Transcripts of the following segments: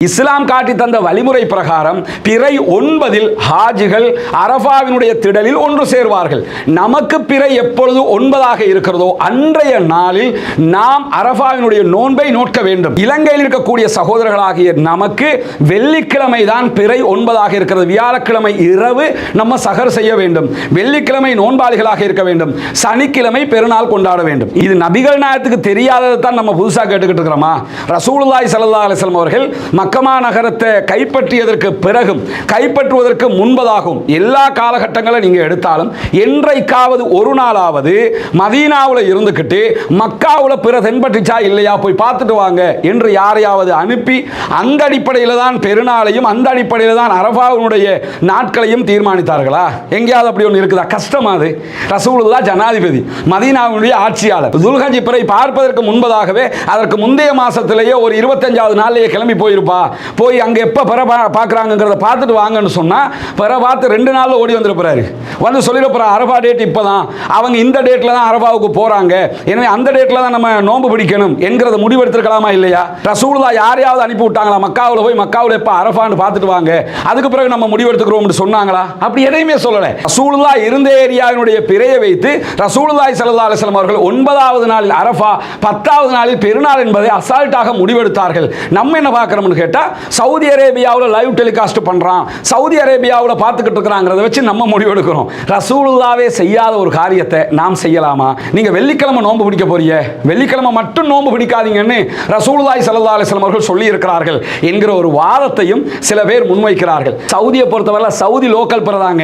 இஸ்லாம் காட்டி தந்த வழிமுறை பிரகாரம் பிறை 9 ஹாஜிகள் அரஃபாவினுடைய திடலில் ஒன்று சேர்வார்கள். நமக்கு பிறை எப்பொழுது 9 இருக்கிறதோ அன்றைய நாளில் நாம் அரஃபாவினுடைய நோன்பை நோட்க வேண்டும். இலங்கையில் இருக்கக்கூடிய சகோதரர்களாகிய நமக்கு வெள்ளிக்கிழமை தான் பிறை 9 இருக்கிறது. வியாழக்கிழமை இரவு நம்ம சஹர் செய்ய வேண்டும். வெள்ளிக்கிழமை நோன்பாளிகளாக இருக்க வேண்டும். சனிக்கிழமை பெருநாள் கொண்டாட வேண்டும். இது நபிகள் நாயகத்துக்கு தெரியாததை தான் நம்ம புதுசாக கேட்டுக்கிட்டு இருக்கிறோமா? ரசூலுல்லாஹி ஸல்லல்லாஹு அலைஹி வஸல்லம் அவர்கள் மக்கமா நகரத்தை கைப்பற்றியதற்கு பிறகும் கைப்பற்றுவதற்கு முன்பதாகும் எல்லா காலகட்டங்களும் நீங்க எடுத்தாலும் என்றைக்காவது ஒரு நாளாவது மதீனாவில் இருந்துக்கிட்டு மக்காவில் பிற தென்பட்டுச்சா இல்லையா போய் பார்த்துட்டு வாங்க என்று யாரையாவது அனுப்பி அந்த அடிப்படையில் தான் பெருநாளையும் அந்த அடிப்படையில் தான் அரஃபாவுடைய நாட்களையும் தீர்மானித்தார்களா? எங்கேயாவது அப்படி ஒன்று இருக்குதா? கஷ்டமா? அது ரசூலுல்லாஹ் ஜனாதிபதி, மதீனாவுடைய ஆட்சியாளர். துல்ஹஜ் பிறை பார்ப்பதற்கு முன்பதாகவே அதற்கு முந்தைய மாசத்திலேயே ஒரு 25வது நாளிலேயே கிளம்பி போயிருப்பா, போய் அங்க எப்ப பிற பார்க்கறாங்கங்கறத பார்த்துட்டு வாங்கன்னு சொன்னா பிற பார்த்து 2 நாள்ல ஓடி வந்துருப்பாரு. வந்து சொல்லிருப்பாரு அரஃபா டேட் இப்பதான், அவங்க இந்த டேட்ல தான் அரஃபாவுக்கு போறாங்க, எனவே அந்த டேட்ல தான் நம்ம நோன்பு பிடிக்கணும் என்கிறத முடிவெடுத்திருக்கலாமா இல்லையா? ரசூலுல்லாஹ் யாரையாவது அனுப்பி விட்டாங்களா? மக்காவுல போய் மக்காவுல எப்ப அரஃபான்னு பார்த்துட்டு வாங்க, அதுக்கு பிறகு நம்ம முடிவெடுத்துக்கிறோம்னு சொன்னாங்களா? அப்படி எதையுமே சொல்லல. ரசூலுல்லாஹ் இருந்த ஏரியாவினுடைய பிறையை வைத்து ரசூலுல்லாஹி ஸல்லல்லாஹு அலைஹி வஸல்லம் அவர்கள் 9வது நாளில் அரஃபா, 10வது நாளில் பெருநாள் என்பதை அசால்ட்டாக முடிவெடுத்தார்கள். நம்ம என்ன பார்க்கிறோம்னு கேட்டா சவுதி அரேபியாவில் லைவ் டெலிகாஸ்ட் பண்றான், சவுதி அரேபியாவில் பார்த்துக்கிட்டு இருக்கிறாங்கிறத வச்சு நம்ம முடிவெடுக்கிறோம். ரசூலுல்லாவே செய்யாத ஒரு காரியத்தை நாம் செய்யலாமா? நீங்க வெள்ளிக்கிழமை நோன்பு பிடிக்க போறீங்க, வெள்ளிக்கிழமை மட்டும் நோன்பு பிடிக்காதீங்கன்னு ரசூலுல்லாஹி ஸல்லல்லாஹு அலைஹி வஸல்லம் அவர்கள் சொல்லி இருக்கிறார்கள் என்கிற ஒரு வாதத்தையும் சில பேர் முன்வைக்கிறார்கள். சவுதியை பொறுத்தவரை சவுதி லோக்கல் பிறதாங்க,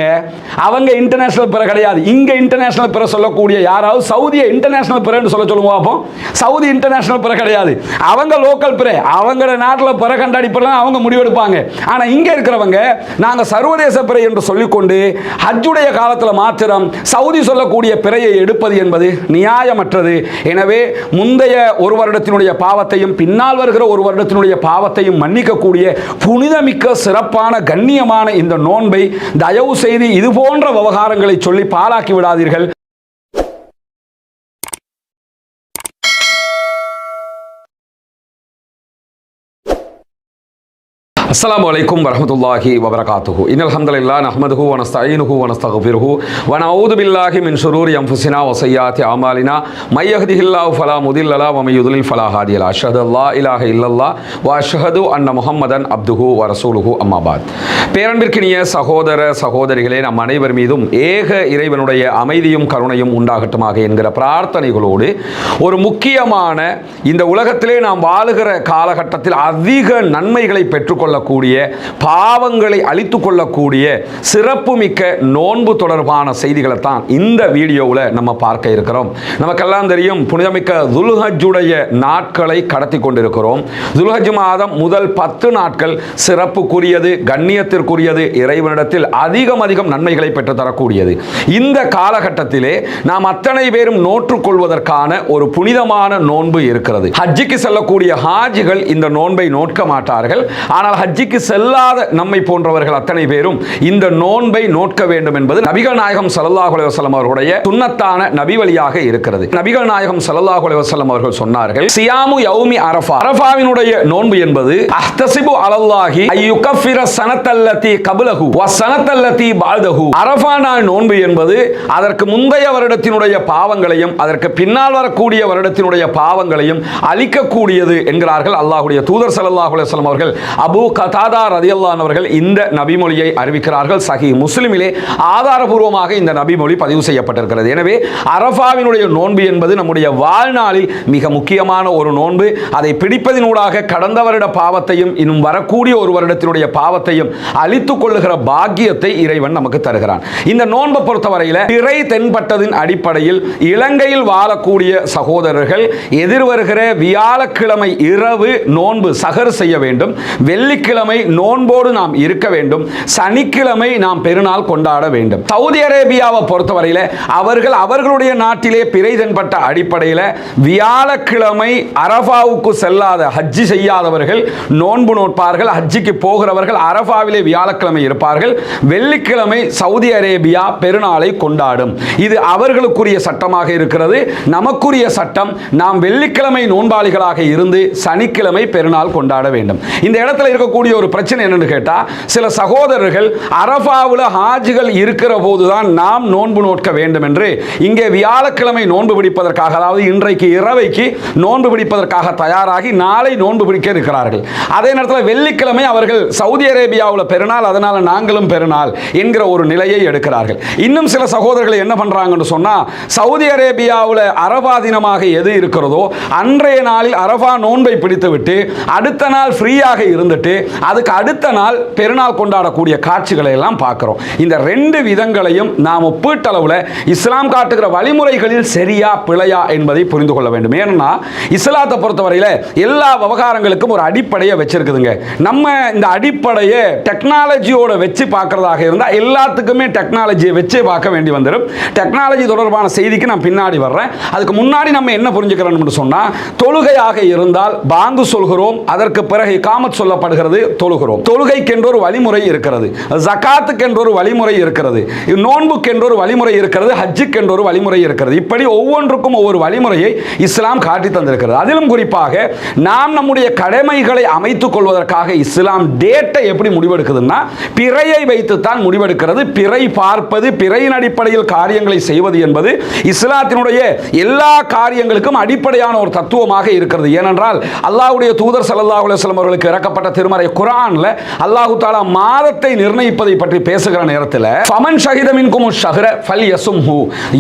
அவங்க இன்டர்நேஷனல் பிற கிடையாது. இங்க இன்டர்நேஷனல் பிற சொல்லக்கூடிய யாராவது சவுதியை இன்டர்நேஷனல் பிறன்னு சொல்லுவோம். அப்போ சவுதி இன்டர்நேஷனல் பிற கிடையாது, அவங்க லோக்கல் பிற, அவங்க நாட்டில் பிற கண்டாடிப்பெல்லாம் அவங்க முடிவெடுப்பாங்க. ஆனா இங்க இருக்கிறவங்க நாங்க சர்வதேச பிறை என்று சொல்லிக்கொண்டு ஹஜ்ஜுடைய காலத்தில் மாத்திரம் சவுதி சொல்லக்கூடிய பிறையை எடுப்பது என்பது நியாயமற்றது. எனவே முந்தைய ஒரு வருடத்தினுடைய பாவத்தையும் பின்னால் வருகிற ஒரு வருடத்தினுடைய பாவத்தையும் மன்னிக்கக்கூடிய புனிதமிக்க சிறப்பான கண்ணியமான இந்த நோன்பை தயவு செய்து இது போன்ற விவகாரங்களை சொல்லி பாழாக்கி விடாதீர்கள். அஸ்ஸலாமு அலைக்கும் வரஹ்மத்துல்லாஹி வபரகாத்துஹு. இன்னல் ஹம்தலில்லாஹி நஹ்மதுஹு வ நஸ்தஈனுஹு வ நஸ்தக்ஃபிருஹு வ நஊது பில்லாஹி மின் ஷுரூரி அன்ஃபுஸினா வ ஸய்யிஆத்தி அமாலினா மை யஹ்திஹில்லாஹு ஃபலா முதில்ல லஹு வ மை யுத்லில் ஃபலா ஹாதிய லஹு. அஷ்ஹது அல்லா இலாஹ இல்லல்லாஹ் வ அஷ்ஹது அன்ன முஹம்மதன் அப்துஹு வ ரசூலுஹு அம்மா பாத். பேரன்பிற்கினிய சகோதர சகோதரிகளே, நம் அனைவர் மீதும் ஏக இறைவனுடைய அமைதியும் கருணையும் உண்டாகட்டுமாக என்கிற பிரார்த்தனைகளோடு ஒரு முக்கியமான இந்த உலகத்திலே நாம் வாழுகிற காலகட்டத்தில் அதிக நன்மைகளை பெற்றுக்கொள்ள பாவங்களை அழித்துக் கொள்ளக்கூடிய சிறப்புமிக்க நோன்பு தொடர்பான செய்திகளை தான் இந்த வீடியோவில் நம்ம பார்க்க இருக்கிறோம். நமக்கெல்லாம் தெரியும், புனிதமிக்க துல்ஹஜ்ஜுடைய நாட்களை கடத்தி கொண்டிருக்கிறோம். துல்ஹஜ் மாதம் முதல் 10 நாட்கள் சிறப்புக்குரியது, கண்ணியத்திற்குரியது, இறைவனிடத்தில் அதிகம் நன்மைகளை பெற்று தரக்கூடியது. இந்த காலகட்டத்திலே நாம் அத்தனை பேரும் நோற்றுக்கொள்வதற்கான ஒரு புனிதமான நோன்பு இருக்கிறது. ஹஜ்ஜுக்கு செல்லக்கூடிய ஹாஜிகள் இந்த நோன்பை நோட்க மாட்டார்கள். ஆனால் ஹஜ்ஜிக்கு செல்லாத நம்மை போன்றவர்கள் அத்தனை பேரும் இந்த நோன்பை நோட்க வேண்டும் என்பது நபிகள் நாயகம் ஸல்லல்லாஹு அலைஹி வஸல்லம் அவர்களுடைய சுன்னத்தான நபி வழியாக இருக்கிறது. நபிகள் நாயகம் ஸல்லல்லாஹு அலைஹி வஸல்லம் அவர்கள் சொன்னார்கள், சியாமு யௌமி அரஃபா, அரஃபாவினுடைய நோன்பு என்பது அஹ்தஸிபு அலல்லாஹி அய்யுகஃபிர ஸனத்தல்லதி கப்லஹு வ ஸனத்தல்லதி பஅதஹு. அரஃபா நாள் நோன்பு என்பது அதற்கு முந்தைய வருடத்தினுடைய பாவங்களையும் அதற்கு பின்னால் வரக்கூடிய வருடத்தினுடைய பாவங்களையும் அழிக்கக்கூடியது என்கிறார்கள் அல்லாஹ்வுடைய தூதர் ஸல்லல்லாஹு அலைஹி வஸல்லம் அவர்கள். அபூ கதாதா ரலியல்லாஹு அன்ஹு அவர்கள் இந்த நபிமொழியை அறிவிக்கிறார்கள். சஹீஹ் முஸ்லிமிலே ஆதாரபூர்வமாக இந்த நபிமொழி பதிவு செய்யப்பட்டிருக்கிறது. எனவே அரஃபாவினுடைய நோன்பு என்பது நம்முடைய வாழ்நாளில் மிக முக்கியமான ஒரு நோன்பு. அதை பிடிப்பதினூடாக கடந்த வருட பாவத்தையும் இன்னும் வரக்கூடிய ஒரு வருடத்தினுடைய பாவத்தையும் அழித்துக் கொள்ளுகிற பாக்கியத்தை இறைவன் நமக்கு தருகிறான். இந்த நோன்பை பொறுத்தவரையில் பிறை தென்பட்டதின் அடிப்படையில் இலங்கையில் வாழக்கூடிய சகோதரர்கள் எதிர்வருகிற வியாழக்கிழமை இரவு நோன்பு சஹர் செய்ய வேண்டும். வெள்ளிக்கிழமை வெள்ளிக்கிழமை நோன்போடு நாம் இருக்க வேண்டும், சனிக்கிழமை நாம் பெருநாள் கொண்டாட வேண்டும். சவுதி அரேபியாவை பொறுத்தவரையில் அவர்களுடைய நாட்டிலே பிறை தென்பட்ட அடிப்படையில் வியாழக்கிழமை அரஃபாவுக்கு செல்லாத ஹஜ்ஜி செய்யாதவர்கள் நோன்பு நோட்பார்கள். ஹஜ்ஜிக்கு போகிறவர்கள் அரஃபாவிலே வியாழக்கிழமை இருப்பார்கள். வெள்ளிக்கிழமை சவுதி அரேபியா பெருநாளை கொண்டாடும். இது அவர்களுக்குரிய சட்டமாக இருக்கிறது. நமக்குரிய சட்டம், நாம் வெள்ளிக்கிழமை நோன்பாளிகளாக இருந்து சனிக்கிழமை பெருநாள் கொண்டாட வேண்டும். இந்த இடத்துல இருக்கக்கூடிய ஒரு பிரச்சனை என்னன்னு கேட்டா, சில சகோதரர்கள் அரஃபாவில் ஹாஜிகள் இருக்கிற போதுதான் நாம் நோன்பு நோட்க வேண்டும் என்று இங்கே வியாழக்கிழமை நோன்பு பிடிப்பதற்காக, அதாவது இன்றைக்கு இரவைக்கு நோன்பு பிடிப்பதற்காக தயாராகி நாளை நோன்பு பிடிக்க இருக்கிறார்கள். அதே நேரத்தில் வெள்ளிக்கிழமை அவர்கள் சவுதி அரேபியாவில் பெருநாள், அதனால நாங்களும் பெருநாள் என்கிற ஒரு நிலையை எடுக்கிறார்கள். இன்னும் சில சகோதரர்கள் என்ன பண்றாங்கன்னு சொன்னா, சவுதி அரேபியாவில் அரஃபா தினமாக எது இருக்கிறதோ அன்றைய நாளில் அரஃபா நோன்பை பிடித்துவிட்டு அடுத்த நாள் ஃப்ரீயாக இருந்துட்டு அதுக்கு அடுத்த நாள் பெருநாள் கொண்டாடக்கூடிய காட்சிகளை எல்லாம் பார்க்கிறோம். இந்த ரெண்டு விதங்களையும் நாம் ஒப்பீட்டளவில் இஸ்லாம் காட்டுகிற வழிமுறைகளில் சரியா பிழையா என்பதை புரிந்து கொள்ள வேண்டும். ஏன்னா இஸ்லாத்தை பொறுத்தவரையில் எல்லா விவகாரங்களுக்கும் ஒரு அடிப்படையை வச்சிருக்குதுங்க. நம்ம இந்த அடிப்படையை டெக்னாலஜியோட வச்சு பார்க்கறதாக இருந்தால் எல்லாத்துக்குமே டெக்னாலஜியை வச்சே பார்க்க வேண்டி வந்துடும். டெக்னாலஜி தொடர்பான செய்திக்கு நான் பின்னாடி வர்றேன். அதுக்கு முன்னாடி நம்ம என்ன புரிஞ்சுக்கிறோம்னு சொன்னா, தொழுகையாக இருந்தால் பாங்கு சொல்கிறோம், அதற்கு பிறகு இகாமத் சொல்லப்படுகிறது, தொழுகிறோம். தொழுகைக்கு என்ற ஒரு வழிமுறை இருக்கிறது, ஜகாத்துக்கு என்ற ஒரு வழிமுறை இருக்கிறது, நோன்புக்கு என்ற ஒரு வழிமுறை இருக்கிறது, ஹஜ்ஜுக்கு என்ற ஒரு வழிமுறை இருக்கிறது. இப்படி ஒவ்வொன்றுக்கும் ஒவ்வொரு வழிமுறையை இஸ்லாம் காட்டி தந்திருக்கிறது. அதிலும் குறிப்பாக நாம் நம்முடைய கடமைகளை அமைத்துக் கொள்வதற்காக இஸ்லாம் டேட்டை எப்படி முடிவெடுக்குதுன்னா, பிறையை வைத்துத்தான் முடிவெடுக்கிறது. பிறை பார்ப்பது, பிறையின் அடிப்படையில் காரியங்களை செய்வது என்பது இஸ்லாத்தினுடைய எல்லா காரியங்களுக்கும் அடிப்படையான ஒரு தத்துவமாக இருக்கிறது. ஏனென்றால் அல்லாஹ்வுடைய தூதர் ஸல்லல்லாஹு அலைஹி வஸல்லம் அவர்களுக்கு இறக்கப்பட்ட திருமறை குர்ஆன்ல அல்லாஹ் தஆலா மாதத்தை நிர்ணயிப்பதை பற்றி பேசுகிற நேரத்தில் ஃபமன் ஷஹித மின்கும் ஷஹ்ர ஃபல்யஸும்ஹு,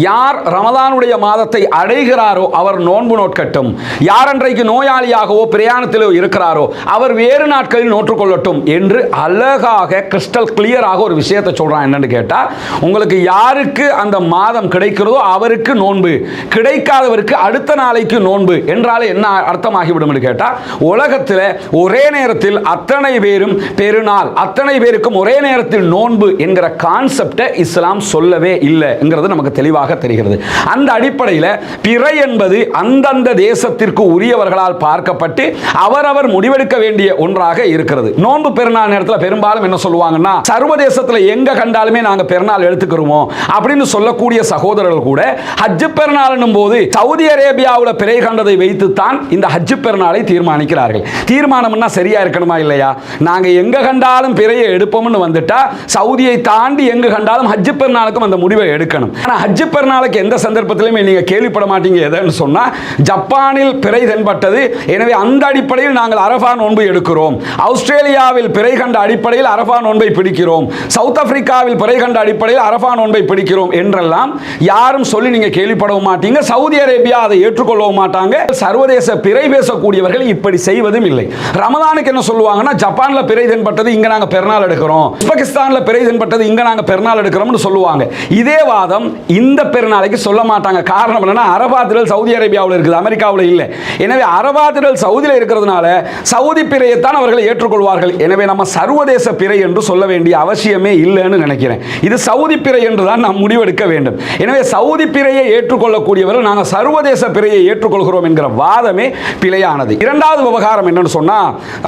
யார் ரமலானுடைய மாதத்தை அடைகிறாரோ அவர் நோன்பு நோட்கட்டும், யார் அன்றைக்கு நோயாளியாகவோ பிரயாணத்திலோ இருக்கிறாரோ அவர் வேறு நாட்களில் நோற்றுக்கொள்ளட்டும் என்று அழகாக கிறிஸ்டல் கிளியராக ஒரு விஷயத்தை சொல்றான். என்னன்னு கேட்டா, உங்களுக்கு யாருக்கு அந்த மாதம் கிடைக்கிறதோ அவருக்கு நோன்பு, கிடைக்காதவருக்கு அடுத்த நாளைக்கு நோன்பு என்றாலே என்ன அர்த்தமாகிவிடும் என்று கேட்டா, உலகத்தில் ஒரே நேரத்தில் அத்தனை பேரும் பெருநாள், அத்தனை பேருக்கும் ஒரே நேரத்தில் நோன்பு என்கிற கான்செப்டை இஸ்லாம் சொல்லவே இல்லைங்கிறது நமக்கு தெளிவாக தெரிகிறது. அந்த அடிப்படையில் பிறை என்பது அந்தந்த தேசத்திற்கு உரியவர்களால் பார்க்கப்பட்டு அவரவர் முடிவெடுக்க வேண்டிய ஒன்றாக இருக்கிறது. நோன்பு பெருநாள் நேரத்தில் பெரும்பாலும் என்ன சொல்லுவாங்கன்னா, சர்வதேசத்தில் எங்க கண்டாலுமே நாங்க பெருநாள் எடுத்துக்கிறோமோ அப்படின்னு சொல்லக்கூடிய சகோதரர்கள் கூட ஹஜ் பெருநாள் போது சவுதி அரேபியாவில் பிறை கண்டதை வைத்துத்தான் இந்த ஹஜ் பெருநாளை தீர்மானிக்கிறார்கள். தீர்மானம்னா சரியா இருக்கணுமா இல்லையா? நாங்க எங்க கண்டாலும் பிறையை எடுப்போம்னு வந்துட்டா சவுதியை தாண்டி எங்க கண்டாலும் ஹஜ் பெருநாளுக்கும் அந்த முடிவை எடுக்கணும். ஆனா ஹஜ் பெருநாளுக்கு எந்த சந்தர்ப்பத்திலுமே நீங்க கேள்விப்பட மாட்டீங்க எதுன்னு சொன்னா, ஜப்பானில் பிறை தென்பட்டது, எனவே அந்த அடிப்படையில் நாங்கள் அரஃபா நோன்பு எடுக்கிறோம், ஆஸ்திரேலியாவில் பிறை கண்ட அடிப்படையில் அரஃபா நோன்பை பிடிக்கிறோம், சவுத் ஆப்பிரிக்காவில் பிறை கண்ட அடிப்படையில் அரஃபா நோன்பை பிடிக்கிறோம் என்றெல்லாம் யாரும் சொல்லி நீங்க கேள்விப்படவும் மாட்டீங்க. சவுதி அரேபியா அதை ஏற்றுக்கொள்ளவும் மாட்டாங்க. சர்வதேச பிறை பேசக்கூடியவர்கள் இப்படி செய்வதும் இல்லை. ரமலானுக்கு என்ன சொல்லுவாங்கன்னா, ஜப்பான்ல பிறை தென்பட்டது, இங்க நாங்க பெருநாள் எடுக்கிறோம், உஸ்பெகிஸ்தான்ல பிறை தென்பட்டது, இங்க நாங்க பெருநாள் எடுக்கிறோம்னு சொல்லுவாங்க. இதே வாதம் இந்த பெருநாளைக்கு சொல்ல மாட்டாங்க. காரணம் என்னன்னா, அரபா திடல் சவுதி அரேபியாவில் இருக்குது, அமெரிக்காவில் இல்லை. எனவே அரபா திடல் சவுதியில் இருக்கிறதுனால சவுதி பிறையைத்தான் அவர்கள் ஏற்றுக்கொள்வார்கள். எனவே நம்ம சர்வதேச பிறை என்று சொல்ல வேண்டிய அவசியமே இல்லைன்னு நினைக்கிறேன். இது சவுதி பிறை என்று தான் நாம் முடிவெடுக்க வேண்டும். எனவே சவுதி பிறையை ஏற்றுக்கொள்ளக்கூடியவர்கள் நாங்கள் சர்வதேச பிறையை ஏற்றுக்கொள்கிறோம் என்கிற வாதமே பிழையானது. இரண்டாவது விவகாரம் என்னன்னு சொன்னா,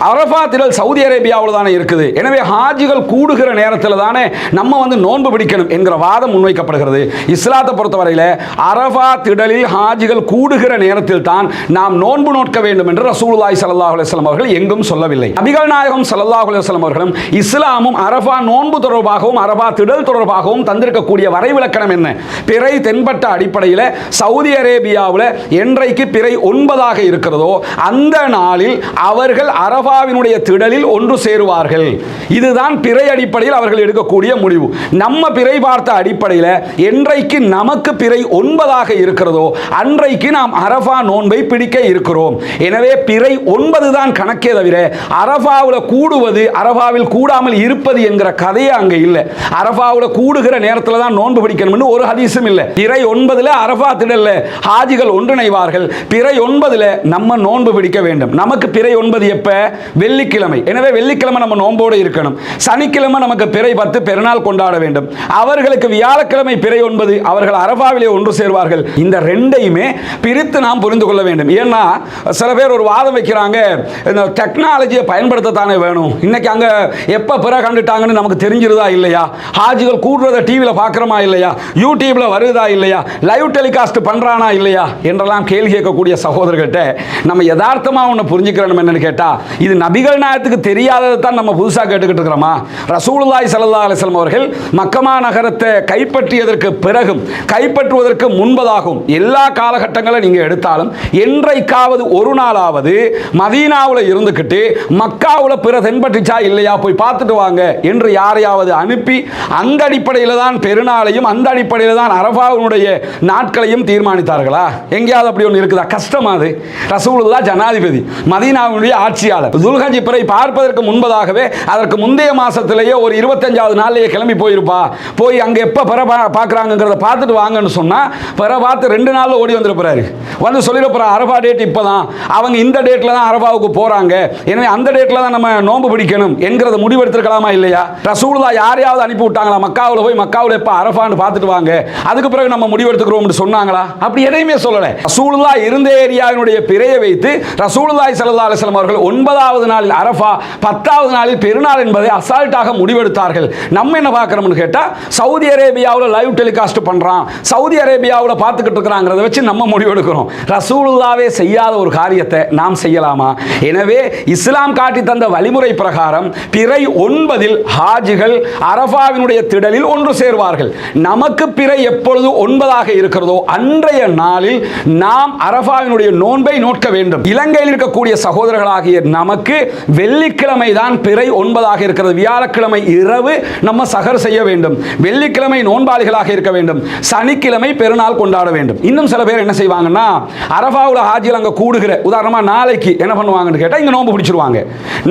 அரஃபா திடல் சவுதி அரேபியாவில் தானே இருக்குது, எனவே ஹாஜிகள் கூடுகிற நேரத்தில் தானே நம்ம நோன்பு பிடிக்கணும் என்கிற வாதம் முன்வைக்கப்படுகிறது. இஸ்லாத்தை பொறுத்தவரையில் அரஃபா திடலில் ஹாஜிகள் கூடுகிற நேரத்தில் தான் நாம் நோன்பு நோட்க வேண்டும் என்று ரசூலுல்லாஹி ஸல்லல்லாஹு அலைஹி வஸல்லம் அவர்கள் எங்கும் சொல்லவில்லை. நபிகள் நாயகம் ஸல்லல்லாஹு அலைஹி வஸல்லம் அவர்களும் இஸ்லாமும் அரஃபா நோன்பு தொடர்பாகவும் அரஃபா திடல் தொடர்பாகவும் தந்திருக்கக்கூடிய வரைவிலக்கணம் என்ன? பிறை தென்பட்ட அடிப்படையில் சவுதி அரேபியாவில் என்றைக்கு பிறை 9ஆக இருக்கிறதோ அந்த நாளில் அவர்கள் அரஃபாவினுடைய திடலில் ஒன்று சேருவார்கள். இதுதான் பிறை அடிப்படையில் அவர்கள் எடுக்கக்கூடிய முடிவு. நம்ம பிறை பார்த்த அடிப்படையில் என்றைக்கு நமக்கு பிறை 9ஆக இருக்கிறதோ அன்றைக்கு நாம் அரஃபா நோன்பை பிடிக்க இருக்கிறோம். எனவே பிறை 9 தான் கணக்கே தவிர அரஃபாவில் கூடுவது அரஃபாவில் கூடாமல் இருப்பது என்கிற கதையே அங்கே இல்லை. அரஃபாவில் கூடுகிற நேரத்தில் தான் நோன்பு பிடிக்கணும்னு ஒரு ஹதீஸும் இல்லை. பிறை 9 அரஃபா திடல்ல ஹாஜிகள் ஒன்றிணைவார்கள். பிறை 9 நம்ம நோன்பு பிடிக்க வேண்டும். நமக்கு பிறை 9 எப்ப? வெள்ளிக்கிழமை. வெள்ளிக்கிழமை. எனவே வெள்ளிக்கிழமை நம்ம நோம்போடு இருக்கணும். சனிக்கிழமை நமக்கு பிறை 10 பெருநாள் கொண்டாட வேண்டும். அவர்களுக்கு வியாழக்கிழமை பிறை 9, அவர்கள் அரபாவிலே ஒன்று சேர்வார்கள். இந்த ரெண்டையுமே பிரித்து நாம் புரிந்து கொள்ள வேண்டும். ஏன்னா சில பேர் ஒரு வாதம் வைக்கிறாங்க, இந்த டெக்னாலஜியை பயன்படுத்தத்தானே வேணும். இன்னைக்கு அங்க எப்ப பிறை கண்டுட்டாங்கன்னு நமக்கு தெரிஞ்சிருதா இல்லையா, ஹாஜிகள் கூடுறத டிவியில் பார்க்குறோமா இல்லையா, யூடியூப்ல வருதா இல்லையா, லைவ் டெலிகாஸ்ட் பண்றானா இல்லையா என்றெல்லாம் கேள்வி கேட்கக்கூடிய சகோதரர்கிட்ட நம்ம யதார்த்தமா ஒன்று புரிஞ்சுக்கிறோம். என்னன்னு கேட்டா, இது நபிகள் நாயகத்துக்கு தெரியாததை தான் நம்ம புதுசாக கேட்டுக்கிட்டு இருக்கிறோமா? ரசூலுல்லாஹி ஸல்லல்லாஹு அலைஹி வஸல்லம் அவர்கள் மக்கமா நகரத்தை கைப்பற்றியதற்கு பிறகும் கைப்பற்றுவதற்கு முன்பதாகும் எல்லா காலகட்டங்களை நீங்க எடுத்தாலும் என்றைக்காவது ஒரு நாளாவது மதீனாவில் இருந்துக்கிட்டு மக்காவில் பிற தென்பட்டுச்சா இல்லையா போய் பார்த்துட்டு வாங்க என்று யாரையாவது அனுப்பி அந்த அடிப்படையில் தான் பெருநாளையும் அந்த அடிப்படையில் தான் அரபாவுடைய நாட்களையும் தீர்மானித்தார்களா? எங்கேயாவது அப்படி ஒன்று இருக்குதா? கஷ்டமா? அது ரசூலுல்லாஹ் ஜனாதிபதி, மதீனாவுடைய ஆட்சியாளர். துல்ஹஜ் பிறை பார்ப்பதற்கு முன்பதாகவே அதற்கு முந்தைய மாசத்திலேயே ஒரு 25வது நாள்லயே கிளம்பி போயிருப்பா, போய் அங்க எப்ப பிற பார்க்கறாங்கங்கறத பார்த்துட்டு வாங்கன்னு சொன்னா பிற பார்த்து 2 நாள்ல ஓடி வந்துருப்பாரு. வந்து சொல்லிருப்பாரு, அரபா டேட் இப்பதான், அவங்க இந்த டேட்ல தான் அரபாவுக்கு போறாங்க, எனவே அந்த டேட்ல தான் நம்ம நோன்பு பிடிக்கணும் என்கிறத முடிவெடுத்திருக்கலாமா இல்லையா? ரசூலுல்லாஹ் யாரையாவது அனுப்பி விட்டாங்களா? மக்காவுல போய் மக்காவுல எப்ப அரபான்னு பார்த்துட்டு வாங்க, அதுக்கு பிறகு நம்ம முடிவெடுத்துக்கிறோம்னு சொன்னாங்களா? அப்படி எதையுமே சொல்லல. ரசூலுல்லாஹ் இருந்த ஏரியாவினுடைய பிறையை வைத்து ரசூலுல்லாஹி ஸல்லல்லாஹு அலைஹி வஸல்லம் அவர்கள் 9வது நாளில் அரஃபா, 10வது நாளில் பெருநாள் என்பதை அசால்ட்டாக முடிவெடுத்தார்கள். நம்ம என்ன பார்க்கிறோம்னு கேட்டா, சவுதி அரேபியாவில் லைவ் டெலிகாஸ்ட் பண்றான், சவுதி அரேபியாவில் பார்த்துக்கிட்டு இருக்கிறாங்கிறத வச்சு நம்ம முடிவெடுக்கிறோம். ரசூலுல்லாவே செய்யாத ஒரு காரியத்தை நாம் செய்யலாமா? எனவே இஸ்லாம் காட்டி தந்த வழிமுறை பிரகாரம் பிறை 9 ஹாஜிகள் அரஃபாவினுடைய திடலில் ஒன்று சேர்வார்கள். நமக்கு பிறை எப்பொழுது 9ஆக இருக்கிறதோ அன்றைய நாளில் நாம் அரஃபாவினுடைய நோன்பை நோட்க வேண்டும். இலங்கையில் இருக்கக்கூடிய சகோதரர்களாகிய நமக்கு வெள்ளிக்கிழமை தான் பிறை 9ஆக இருக்கிறது. வியாழக்கிழமை இரவு நம்ம சஹர் செய்ய வேண்டும். வெள்ளிக்கிழமை நோன்பாளிகளாக இருக்க வேண்டும். சனிக்கிழமை பெருநாள் கொண்டாட வேண்டும். இன்னும் சில பேர் என்ன செய்வாங்கன்னா, அரஃபாவுல ஹாஜிகள் அங்க கூடுகிற உதாரணமா நாளைக்கு என்ன பண்ணுவாங்கன்னு கேட்டா, இங்க நோன்பு பிடிச்சிருவாங்க.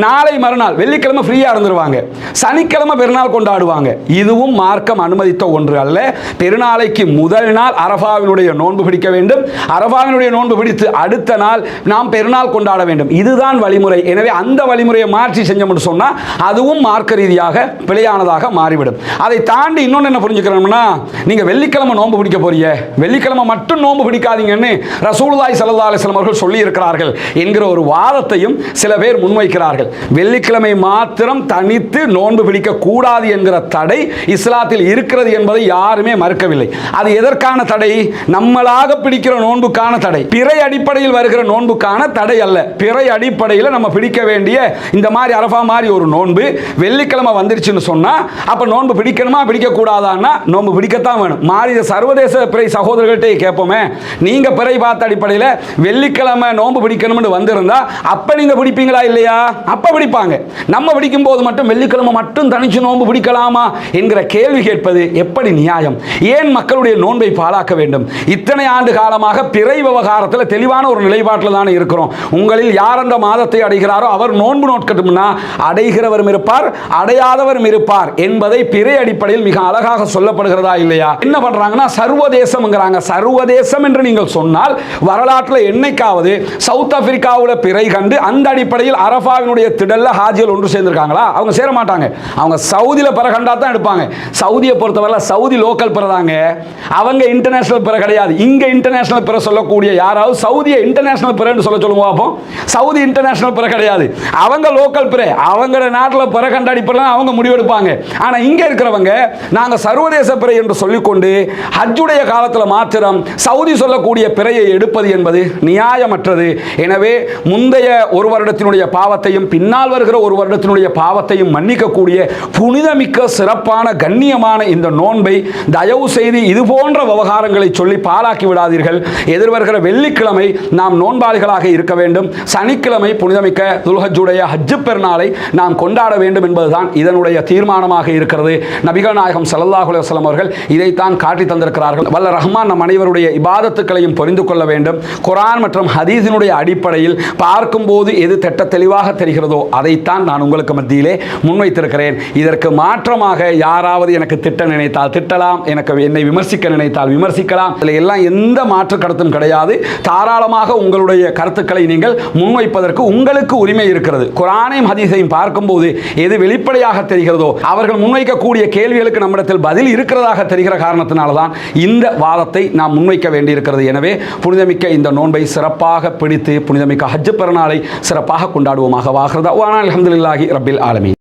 நாளை மறுநாள் வெள்ளிக்கிழமை ஃப்ரீயா இருந்துருவாங்க. சனிக்கிழமை பெருநாள் கொண்டாடுவாங்க. இதுவும் மார்க்கம் அனுமதித்த ஒன்று அல்ல. பெருநாளைக்கு முதல் நாள் அரஃபாவினுடைய நோன்பு பிடிக்க வேண்டும். அரஃபாவினுடைய நோன்பு பிடித்து அடுத்த நாள் நாம் பெருநாள் கொண்டாட வேண்டும். இதுதான் வழிமுறை. எனவே அந்த வழிமுறையை மாற்றி செஞ்சோம்னு சொன்னா அதுவும் மார்க்க ரீதியாக பிழையானதாக மாறிவிடும். அதை தாண்டி இன்னொன்று என்ன புரிஞ்சுக்கிறோம்னா, நீங்க வெள்ளிக்கிழமை நோன்பு பிடிக்க போறீங்க, வெள்ளிக்கிழமை மட்டும் நோன்பு பிடிக்காதீங்கன்னு ரசூலுல்லாஹி ஸல்லல்லாஹு அலைஹி வஸல்லம் அவர்கள் சொல்லி இருக்கிறார்கள் என்கிற ஒரு வாதத்தையும் சில பேர் முன்வைக்கிறார்கள். வெள்ளிக்கிழமை மாத்திரம் தனித்து நோன்பு பிடிக்க கூடாது என்கிற தடை இஸ்லாத்தில் இருக்கிறது என்பதை யாருமே மறுக்கவில்லை. அது எதற்கான தடை? நம்மளாக பிடிக்கிற நோன்புக்கான தடை, பிறை அடிப்படையில் வருகிற நோன்புக்கான தடை அல்ல. பிறை அடிப்படையில் நம்ம பிடிக்க வேண்டிய இந்த மாதிரி அரஃபா மாதிரி ஒரு நோன்பு வெள்ளிக்கிழமை வந்துருச்சுன்னு சொன்னா அப்ப நோன்பு பிடிக்கணுமா பிடிக்க கூடாதான்னா நோன்பு பிடிக்கத்தான் வேணும். மாறி சர்வதேச பிறை சகோதரர்கள்ட்டே கேட்போமே, நீங்க பிறை பார்த்த அடிப்படையில் வெள்ளிக்கிழமை நோன்பு பிடிக்கணும்னு வந்திருந்தா அப்ப நீங்க பிடிப்பீங்களா இல்லையா? அப்ப பிடிப்பாங்க. நம்ம பிடிக்கும் போது மட்டும் வெள்ளிக்கிழமை மட்டும் தனிச்சு நோன்பு பிடிக்கலாமா என்கிற கேள்வி கேட்பது எப்படி நியாயம்? ஏன் மக்களுடைய நோன்பை பாழாக்க வேண்டும்? இத்தனை ஆண்டு காலமாக பிறை விவகாரத்தில் தெளிவான ஒரு நிலைப்பாட்டில் தான் இருக்கிறோம். உங்களில் யார் அந்த மாதத்தை அடைகிறாரோ அவர் நோன்பு நோட்கட்டும்னா அடைகிறவரும் இருப்பார், அடையாதவரும் இருப்பார் என்பதை பிறை அடிப்படையில் மிக அழகாக சொல்லப்படுகிறதா இல்லையா? என்ன பண்றாங்கன்னா சர்வதேசம்ங்கிறாங்க. சர்வதேசம் என்று நீங்கள் சொன்னால் வரலாற்றில் என்னைக்காவது சவுத் ஆப்பிரிக்காவில் பிறை கண்டு அந்த அடிப்படையில் அரஃபாவினுடைய திடல்ல ஹாஜிகள் ஒன்று சேர்ந்திருக்காங்களா? அவங்க சேர மாட்டாங்க. அவங்க சவுதியில் பிற கண்டா தான் எடுப்பாங்க. சவுதியை பொறுத்தவரை சவுதி லோக்கல் பிறதாங்க, அவங்க இன்டர்நேஷனல் பிற கிடையாது. இங்க இன்டர்நேஷனல் பிற சொல்லக்கூடிய யாராவது சவுதியை இன்டர்நேஷனல் பிறன்னு சொல்லுங்க பார்ப்போம். சவுதி இன்டர்நேஷனல் பிற கிடையாது, அவங்க லோக்கல் பிற, அவங்க நாட்டில் பிற கண்ட அடிப்படையில் அவங்க முடிவெடுப்பாங்க. ஆனா இங்க இருக்கிறவங்க நாங்க சர்வதேச பிறை என்று சொல்லிக்கொண்டு ஹஜ்ஜுடைய காலத்தில் மாத்திரம் சவுதி சொல்லக்கூடிய பிறையை எடுப்பது என்பது நியாயமற்றது. எனவே முந்தைய ஒரு வருடத்தினுடைய பாவத்தையும் பின்னால் வருகிற ஒரு வருடத்தினுடைய பாவத்தையும் மன்னிக்கக்கூடிய புனிதமிக்க சிறப்பான கண்ணியமான இந்த நோன்பை தயவு செய்து இது போன்ற விவகாரங்களை சொல்லி பாழாக்கி விடாதீர்கள். எதிர்வருகிற வெள்ளிக்கிழமை நாம் நோன்பாளிகளாக இருக்க வேண்டும். சனிக்கிழமை புனிதமிக்க துல்ஹஜ்ஜுடைய ஹஜ்ஜு பெருநாளை நாம் கொண்டாட வேண்டும் என்பதுதான் இதனுடைய தீர்மானமாக இருக்கிறது. நபிகள் நாயகம் ஸல்லல்லாஹு அலைஹி வஸல்லம் அவர்கள் இதைத்தான் காட்டி தந்திருக்கிறார்கள். வல்ல ரஹ்மான் நம் அனைவருடைய இபாதத்துக்களையும் புரிந்து கொள்ள வேண்டும். குர்ஆன் மற்றும் ஹதீஸினுடைய அடிப்படையில் பார்க்கும்போது எது திட்ட தெளிவாக தெரிகிறதோ அதைத்தான் நான் உங்களுக்கு மத்தியிலே முன்வைத்திருக்கிறேன். இதற்கு மாற்றமாக யாராவது எனக்கு திட்ட நினைத்தால் திட்டலாம், என்னை விமர்சிக்க நினைத்தால் விமர்சிக்கலாம். இதில் எல்லாம் எந்த மாற்று கருத்தும் கிடையாது. தாராளமாக உங்களுடைய கருத்துக்களை நீங்கள் முன்வைப்பதற்கு உங்களுக்கு உரிமை இருக்கிறது. குர்ஆனையும் ஹதீஸையும் பார்க்கும்போது எது வெளிப்படையாக தெரிகிறதோ, அவர்கள் முன்வைக்கக்கூடிய கேள்விகளுக்கு நம்மிடத்தில் பதில் இருக்கிறதாக தெரிகிற காரணத்தினால தான் இந்த வாதத்தை நாம் முன்வைக்க வேண்டியிருக்கிறது. எனவே புனிதமிக்க இந்த நோன்பை சிறப்பாக பிடித்து புனிதமிக்க ஹஜ் பெருநாளை சிறப்பாக கொண்டாடுவோமாக. வாஹிரு தஅவானா அல்ஹம்துலில்லாஹி ரப்பில் ஆலமீன்.